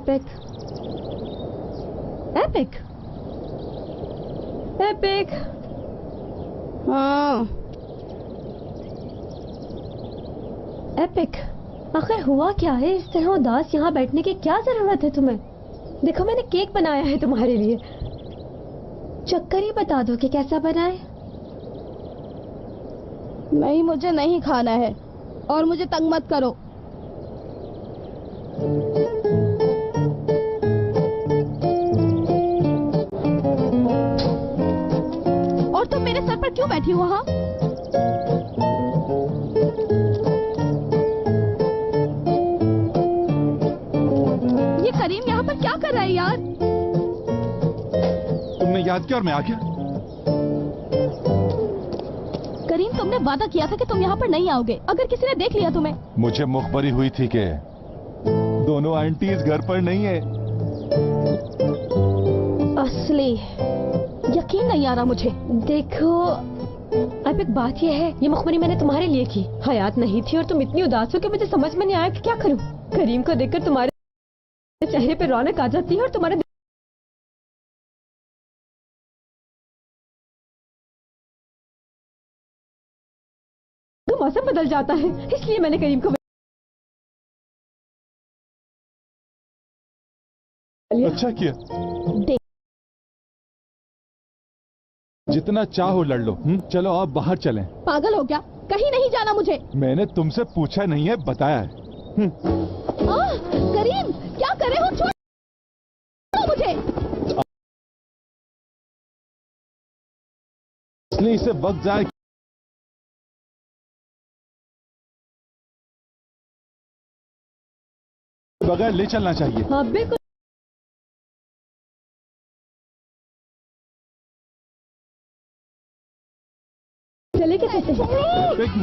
Epic epic epic. हाँ epic, आखिर हुआ क्या है? इस तरह उदास यहाँ बैठने की क्या जरूरत है तुम्हें? देखो मैंने केक बनाया है तुम्हारे लिए। चक्कर ही बता दो कि कैसा बना है। नहीं, मुझे नहीं खाना है और मुझे तंग मत करो। और तुम मेरे सर पर क्यों बैठी हो? हाँ, ये करीम यहाँ पर क्या कर रहा है यार? तुमने याद किया और मैं आ गया। करीम, तुमने वादा किया था कि तुम यहाँ पर नहीं आओगे अगर किसी ने देख लिया तुम्हें। मुझे मुखबरी हुई थी कि दोनों आंटीज घर पर नहीं है। असली यकीन नहीं आ रहा मुझे। देखो अब एक बात यह है, ये मुखबरी मैंने तुम्हारे लिए की। हयात नहीं थी और तुम इतनी उदास हो कि मुझे समझ में नहीं आया कि क्या करूं। करीम को देखकर तुम्हारे चेहरे पे रौनक आ जाती है और तुम्हारे मौसम बदल जाता है, इसलिए मैंने करीम को अच्छा किया। जितना चाहो लड़ लो। चलो आप बाहर चलें। पागल हो क्या? कहीं नहीं जाना मुझे। मैंने तुमसे पूछा नहीं है, बताया है। करीम, क्या कर रहे हो? छोड़ो मुझे। इसलिए इसे वक्त जाए बगैर ले चलना चाहिए। हाँ बिल्कुल। चले क्या कहते हैं? एक